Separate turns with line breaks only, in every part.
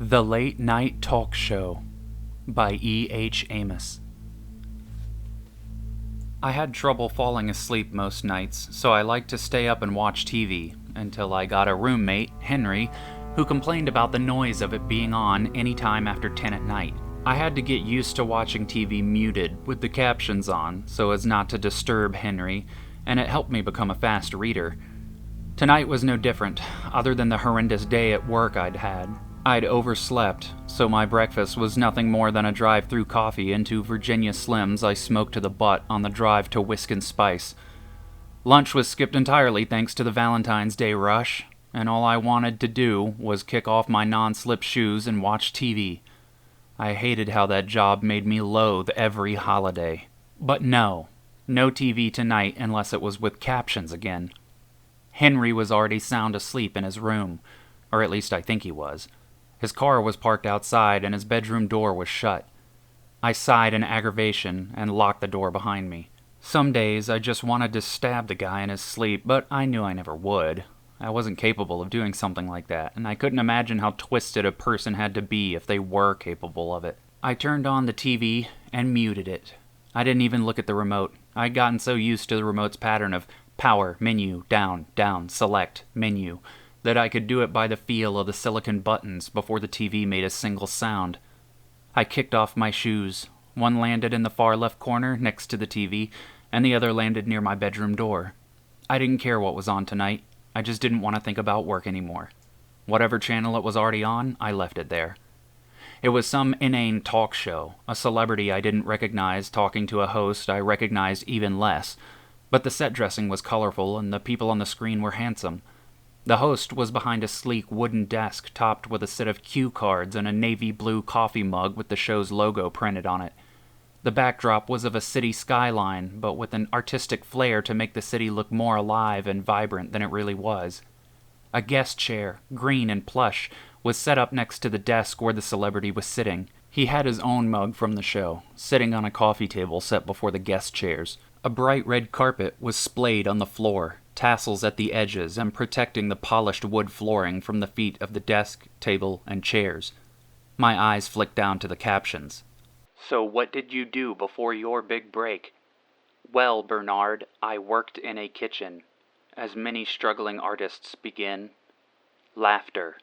The Late Night Talk Show by Amos. I had trouble falling asleep most nights, so I liked to stay up and watch TV, until I got a roommate, Henry, who complained about the noise of it being on any time after 10 at night. I had to get used to watching TV muted, with the captions on, so as not to disturb Henry, and it helped me become a fast reader. Tonight was no different, other than the horrendous day at work I'd had. I'd overslept, so my breakfast was nothing more than a drive-through coffee into Virginia Slims I smoked to the butt on the drive to Whisk and Spice. Lunch was skipped entirely thanks to the Valentine's Day rush, and all I wanted to do was kick off my non-slip shoes and watch TV. I hated how that job made me loathe every holiday. But no TV tonight unless it was with captions again. Henry was already sound asleep in his room, or at least I think he was. His car was parked outside and his bedroom door was shut. I sighed in aggravation and locked the door behind me. Some days I just wanted to stab the guy in his sleep, but I knew I never would. I wasn't capable of doing something like that, and I couldn't imagine how twisted a person had to be if they were capable of it. I turned on the TV and muted it. I didn't even look at the remote. I'd gotten so used to the remote's pattern of power, menu, down, down, select, menu, that I could do it by the feel of the silicon buttons before the TV made a single sound. I kicked off my shoes. One landed in the far left corner next to the TV, and the other landed near my bedroom door. I didn't care what was on tonight. I just didn't want to think about work anymore. Whatever channel it was already on, I left it there. It was some inane talk show, a celebrity I didn't recognize talking to a host I recognized even less, but the set dressing was colorful and the people on the screen were handsome. The host was behind a sleek wooden desk topped with a set of cue cards and a navy blue coffee mug with the show's logo printed on it. The backdrop was of a city skyline, but with an artistic flair to make the city look more alive and vibrant than it really was. A guest chair, green and plush, was set up next to the desk where the celebrity was sitting. He had his own mug from the show, sitting on a coffee table set before the guest chairs. A bright red carpet was splayed on the floor, tassels at the edges and protecting the polished wood flooring from the feet of the desk, table, and chairs. My eyes flicked down to the captions. "So what did you do before your big break?" "Well, Bernard, I worked in a kitchen, as many struggling artists begin." Laughter.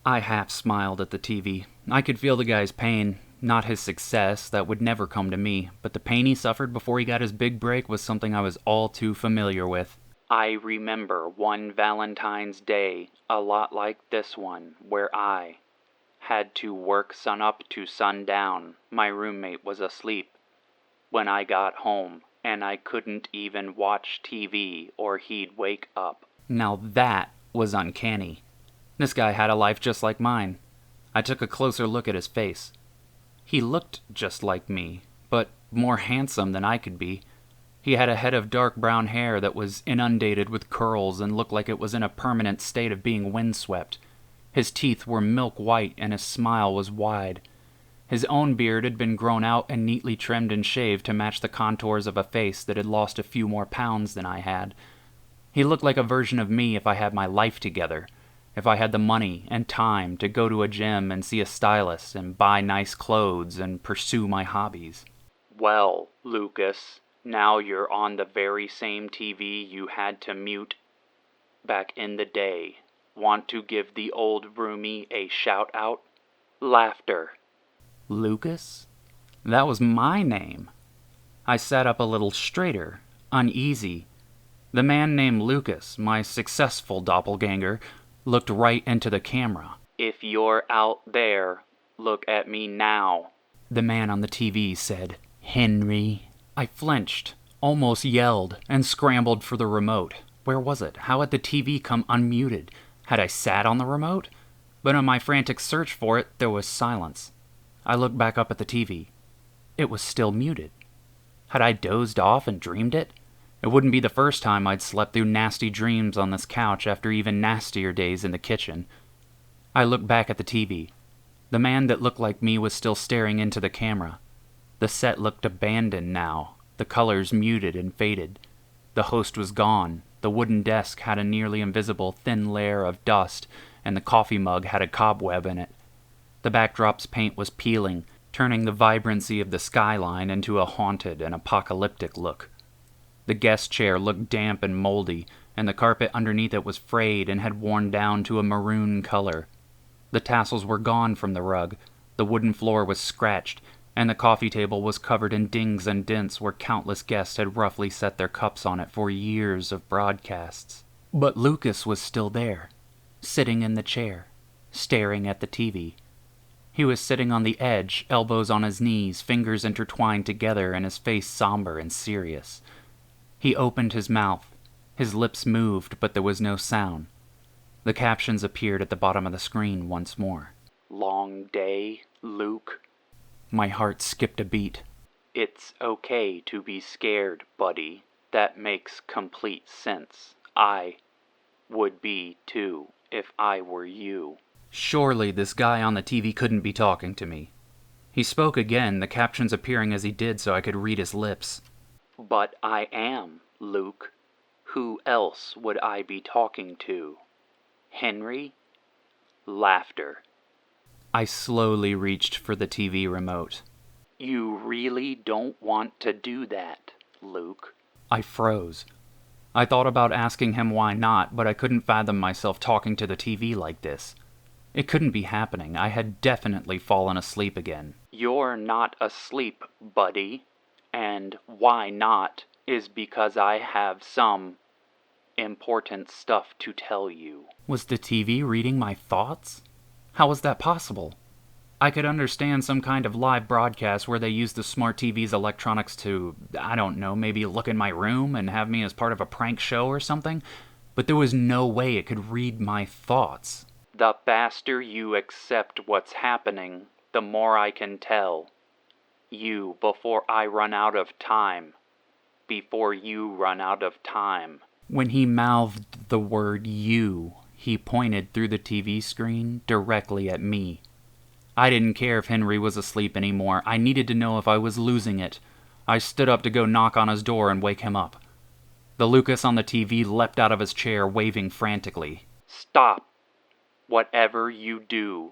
I half smiled at the TV. I could feel the guy's pain. Not his success, that would never come to me, but the pain he suffered before he got his big break was something I was all too familiar with. "I remember one Valentine's Day, a lot like this one, where I had to work sunup to sundown. My roommate was asleep when I got home, and I couldn't even watch TV or he'd wake up." Now that was uncanny. This guy had a life just like mine. I took a closer look at his face. He looked just like me, but more handsome than I could be. He had a head of dark brown hair that was inundated with curls and looked like it was in a permanent state of being windswept. His teeth were milk white and his smile was wide. His own beard had been grown out and neatly trimmed and shaved to match the contours of a face that had lost a few more pounds than I had. He looked like a version of me if I had my life together. If I had the money and time to go to a gym and see a stylist and buy nice clothes and pursue my hobbies. "Well, Lucas, now you're on the very same TV you had to mute back in the day. Want to give the old roomie a shout-out?" Laughter. Lucas? That was my name. I sat up a little straighter, uneasy. The man named Lucas, my successful doppelganger, looked right into the camera. "If you're out there, look at me now," the man on the TV said. "Henry." I flinched, almost yelled, and scrambled for the remote. Where was it? How had the TV come unmuted? Had I sat on the remote? But in my frantic search for it, there was silence. I looked back up at the TV. It was still muted. Had I dozed off and dreamed it? It wouldn't be the first time I'd slept through nasty dreams on this couch after even nastier days in the kitchen. I looked back at the TV. The man that looked like me was still staring into the camera. The set looked abandoned now, the colors muted and faded. The host was gone. The wooden desk had a nearly invisible thin layer of dust, and the coffee mug had a cobweb in it. The backdrop's paint was peeling, turning the vibrancy of the skyline into a haunted and apocalyptic look. The guest chair looked damp and moldy, and the carpet underneath it was frayed and had worn down to a maroon color. The tassels were gone from the rug, the wooden floor was scratched, and the coffee table was covered in dings and dents where countless guests had roughly set their cups on it for years of broadcasts. But Lucas was still there, sitting in the chair, staring at the TV. He was sitting on the edge, elbows on his knees, fingers intertwined together, and his face somber and serious. He opened his mouth. His lips moved, but there was no sound. The captions appeared at the bottom of the screen once more. "Long day, Luke." My heart skipped a beat. "It's okay to be scared, buddy. That makes complete sense. I would be too, if I were you." Surely this guy on the TV couldn't be talking to me. He spoke again, the captions appearing as he did so I could read his lips. "But I am, Luke. Who else would I be talking to? Henry?" Laughter. I slowly reached for the TV remote. "You really don't want to do that, Luke?" I froze. I thought about asking him why not, but I couldn't fathom myself talking to the TV like this. It couldn't be happening. I had definitely fallen asleep again. "You're not asleep, buddy. And why not is because I have some important stuff to tell you." Was the TV reading my thoughts? How was that possible? I could understand some kind of live broadcast where they use the smart TV's electronics to, I don't know, maybe look in my room and have me as part of a prank show or something, but there was no way it could read my thoughts. "The faster you accept what's happening, the more I can tell you before I run out of time. Before you run out of time." When he mouthed the word "you," he pointed through the TV screen directly at me. I didn't care if Henry was asleep anymore. I needed to know if I was losing it. I stood up to go knock on his door and wake him up. The Lucas on the TV leapt out of his chair, waving frantically. "Stop. Whatever you do,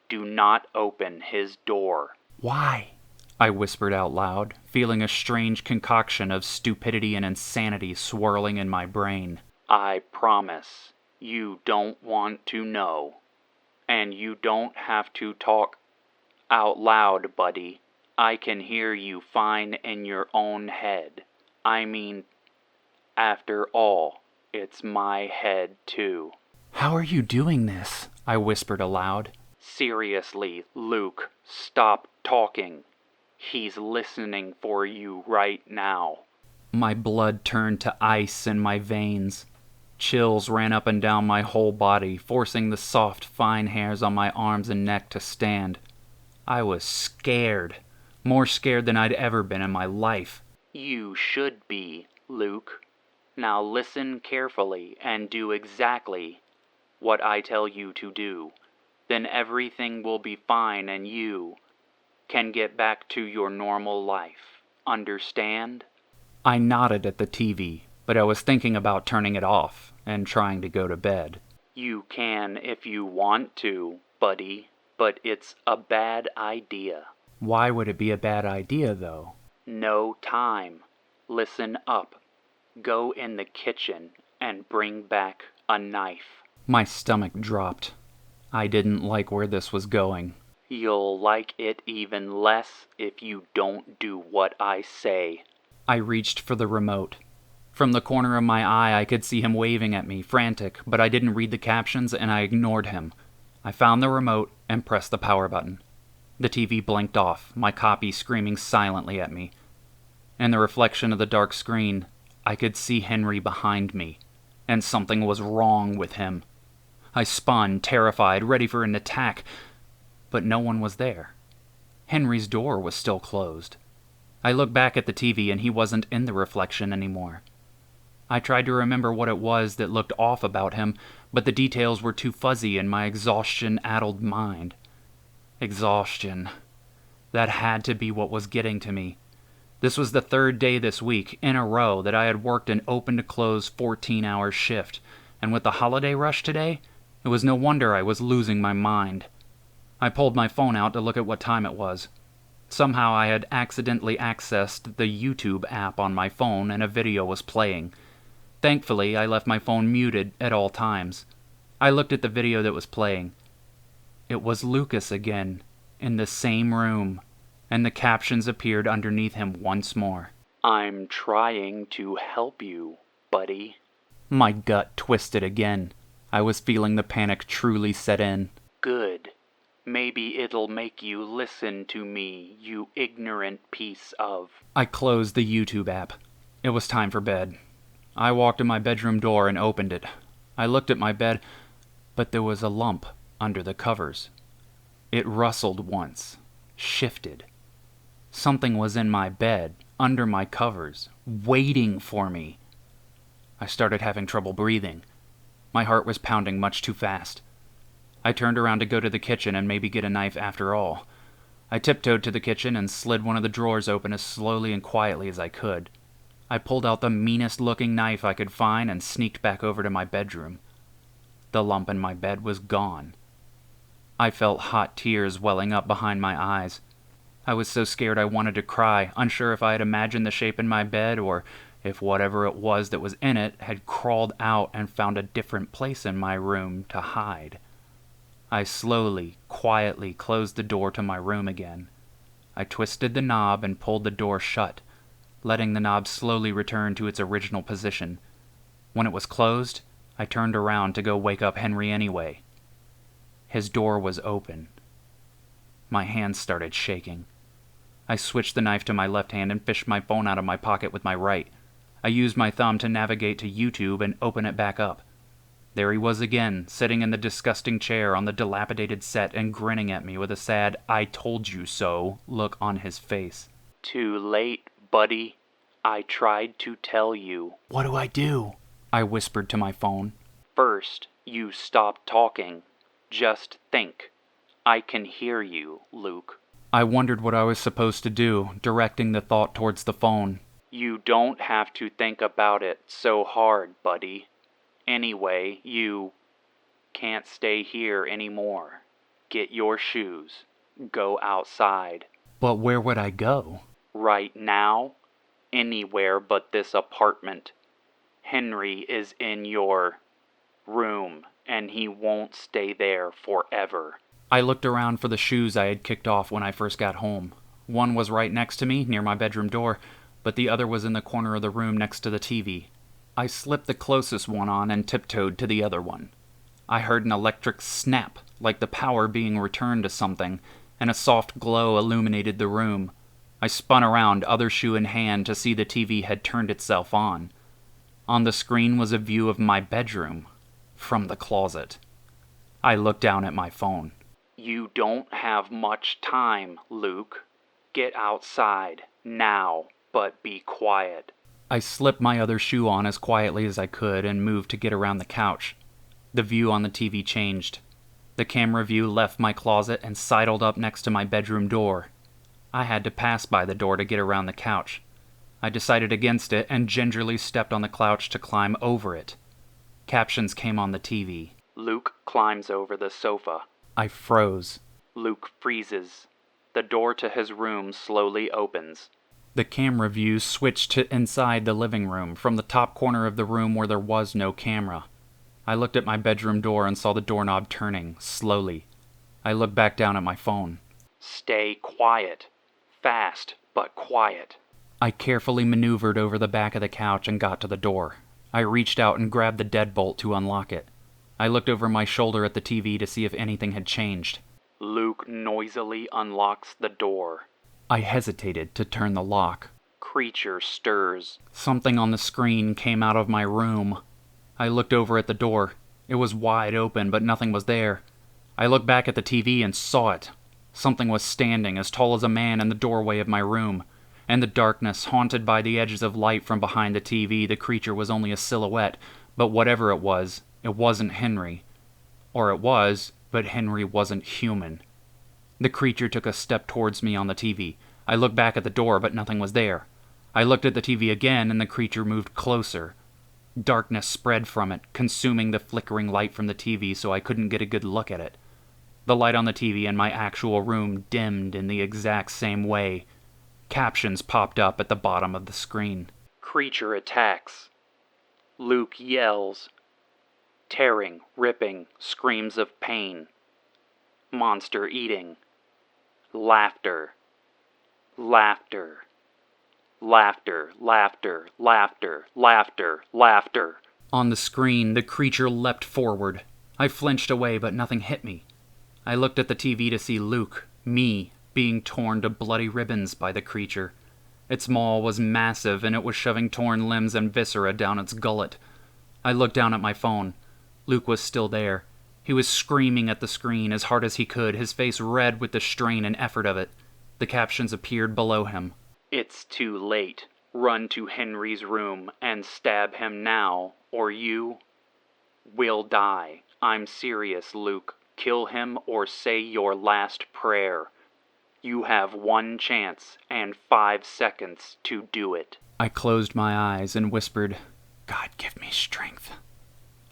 do not open his door." "Why?" I whispered out loud, feeling a strange concoction of stupidity and insanity swirling in my brain. "I promise you don't want to know. And you don't have to talk out loud, buddy. I can hear you fine in your own head. I mean, after all, it's my head too." "How are you doing this?" I whispered aloud. "Seriously, Luke, stop talking. He's listening for you right now." My blood turned to ice in my veins. Chills ran up and down my whole body, forcing the soft, fine hairs on my arms and neck to stand. I was scared. More scared than I'd ever been in my life. "You should be, Luke. Now listen carefully and do exactly what I tell you to do. Then everything will be fine and you can get back to your normal life. Understand?" I nodded at the TV, but I was thinking about turning it off and trying to go to bed. "You can if you want to, buddy, but it's a bad idea." "Why would it be a bad idea, though?" "No time. Listen up. Go in the kitchen and bring back a knife." My stomach dropped. I didn't like where this was going. "You'll like it even less if you don't do what I say." I reached for the remote. From the corner of my eye, I could see him waving at me, frantic, but I didn't read the captions and I ignored him. I found the remote and pressed the power button. The TV blinked off, my copy screaming silently at me. In the reflection of the dark screen, I could see Henry behind me, and something was wrong with him. I spun, terrified, ready for an attack, but no one was there. Henry's door was still closed. I looked back at the TV and he wasn't in the reflection anymore. I tried to remember what it was that looked off about him, but the details were too fuzzy in my exhaustion-addled mind. Exhaustion. That had to be what was getting to me. This was the third day this week, in a row, that I had worked an open-to-close 14-hour shift, and with the holiday rush today, it was no wonder I was losing my mind. I pulled my phone out to look at what time it was. Somehow I had accidentally accessed the YouTube app on my phone and a video was playing. Thankfully, I left my phone muted at all times. I looked at the video that was playing. It was Lucas again, in the same room, and the captions appeared underneath him once more. "I'm trying to help you, buddy." My gut twisted again. I was feeling the panic truly set in. "Good. Maybe it'll make you listen to me, you ignorant piece of..." I closed the YouTube app. It was time for bed. I walked to my bedroom door and opened it. I looked at my bed, but there was a lump under the covers. It rustled once, shifted. Something was in my bed, under my covers, waiting for me. I started having trouble breathing. My heart was pounding much too fast. I turned around to go to the kitchen and maybe get a knife after all. I tiptoed to the kitchen and slid one of the drawers open as slowly and quietly as I could. I pulled out the meanest-looking knife I could find and sneaked back over to my bedroom. The lump in my bed was gone. I felt hot tears welling up behind my eyes. I was so scared I wanted to cry, unsure if I had imagined the shape in my bed or if whatever it was that was in it had crawled out and found a different place in my room to hide. I slowly, quietly closed the door to my room again. I twisted the knob and pulled the door shut, letting the knob slowly return to its original position. When it was closed, I turned around to go wake up Henry anyway. His door was open. My hands started shaking. I switched the knife to my left hand and fished my phone out of my pocket with my right. I used my thumb to navigate to YouTube and open it back up. There he was again, sitting in the disgusting chair on the dilapidated set and grinning at me with a sad "I told you so" look on his face. "Too late, buddy. I tried to tell you." "What do I do?" I whispered to my phone. "First, you stop talking. Just think. I can hear you, Luke." I wondered what I was supposed to do, directing the thought towards the phone. "You don't have to think about it so hard, buddy. Anyway, you can't stay here anymore. Get your shoes. Go outside." "But where would I go?" "Right now? Anywhere but this apartment. Henry is in your room, and he won't stay there forever." I looked around for the shoes I had kicked off when I first got home. One was right next to me, near my bedroom door, but the other was in the corner of the room next to the TV. I slipped the closest one on and tiptoed to the other one. I heard an electric snap, like the power being returned to something, and a soft glow illuminated the room. I spun around, other shoe in hand, to see the TV had turned itself on. On the screen was a view of my bedroom, from the closet. I looked down at my phone. "You don't have much time, Luke. Get outside, now, but be quiet." I slipped my other shoe on as quietly as I could and moved to get around the couch. The view on the TV changed. The camera view left my closet and sidled up next to my bedroom door. I had to pass by the door to get around the couch. I decided against it and gingerly stepped on the couch to climb over it. Captions came on the TV. "Luke climbs over the sofa." I froze. "Luke freezes. The door to his room slowly opens." The camera view switched to inside the living room, from the top corner of the room where there was no camera. I looked at my bedroom door and saw the doorknob turning, slowly. I looked back down at my phone. "Stay quiet. Fast, but quiet." I carefully maneuvered over the back of the couch and got to the door. I reached out and grabbed the deadbolt to unlock it. I looked over my shoulder at the TV to see if anything had changed. "Luke noisily unlocks the door." I hesitated to turn the lock. "Creature stirs." Something on the screen came out of my room. I looked over at the door. It was wide open, but nothing was there. I looked back at the TV and saw it. Something was standing as tall as a man in the doorway of my room. In the darkness, haunted by the edges of light from behind the TV, the creature was only a silhouette, but whatever it wasn't Henry. Or it was, but Henry wasn't human. The creature took a step towards me on the TV. I looked back at the door, but nothing was there. I looked at the TV again, and the creature moved closer. Darkness spread from it, consuming the flickering light from the TV so I couldn't get a good look at it. The light on the TV in my actual room dimmed in the exact same way. Captions popped up at the bottom of the screen. Creature attacks. Luke yells. Tearing, ripping, screams of pain. Monster eating. Laughter. Laughter. Laughter, laughter, laughter, laughter, laughter. On the screen, the creature leapt forward. I flinched away, but nothing hit me. I looked at the TV to see Luke, me, being torn to bloody ribbons by the creature. Its maw was massive, and it was shoving torn limbs and viscera down its gullet. I looked down at my phone. Luke was still there. He was screaming at the screen as hard as he could, his face red with the strain and effort of it. The captions appeared below him. It's too late. Run to Henry's room and stab him now, or you will die. I'm serious, Luke. Kill him or say your last prayer. You have 1 chance and 5 seconds to do it. I closed my eyes and whispered, God give me strength.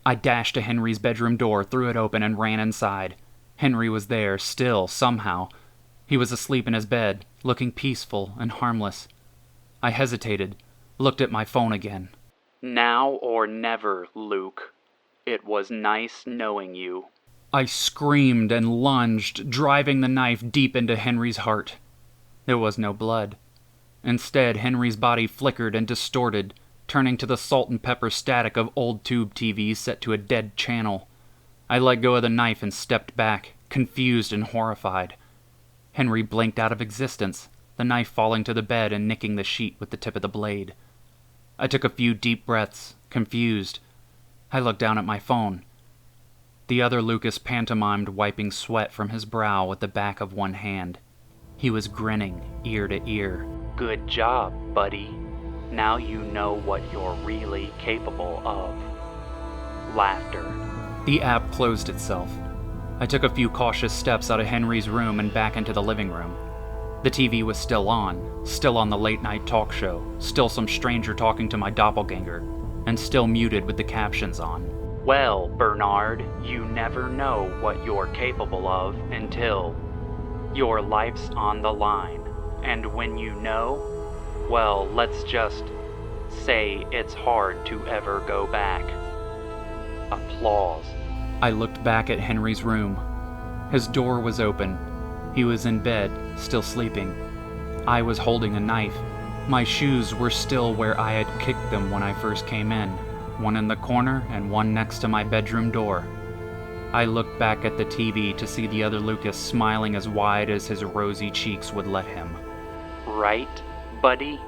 I dashed to Henry's bedroom door, threw it open, and ran inside. Henry was there, still, somehow. He was asleep in his bed, looking peaceful and harmless. I hesitated, looked at my phone again. Now or never, Luke. It was nice knowing you. I screamed and lunged, driving the knife deep into Henry's heart. There was no blood. Instead, Henry's body flickered and distorted, turning to the salt and pepper static of old tube TVs set to a dead channel. I let go of the knife and stepped back, confused and horrified. Henry blinked out of existence, the knife falling to the bed and nicking the sheet with the tip of the blade. I took a few deep breaths, confused. I looked down at my phone. The other Lucas pantomimed wiping sweat from his brow with the back of one hand. He was grinning, ear to ear. Good job, buddy. Now you know what you're really capable of. Laughter. The app closed itself. I took a few cautious steps out of Henry's room and back into the living room. The TV was still on the late-night talk show, still some stranger talking to my doppelganger, and still muted with the captions on. Well, Bernard, you never know what you're capable of until your life's on the line. And when you know, well, let's just say it's hard to ever go back. Applause. I looked back at Henry's room. His door was open. He was in bed, still sleeping. I was holding a knife. My shoes were still where I had kicked them when I first came in, one in the corner and one next to my bedroom door. I looked back at the TV to see the other Lucas smiling as wide as his rosy cheeks would let him. Right, buddy?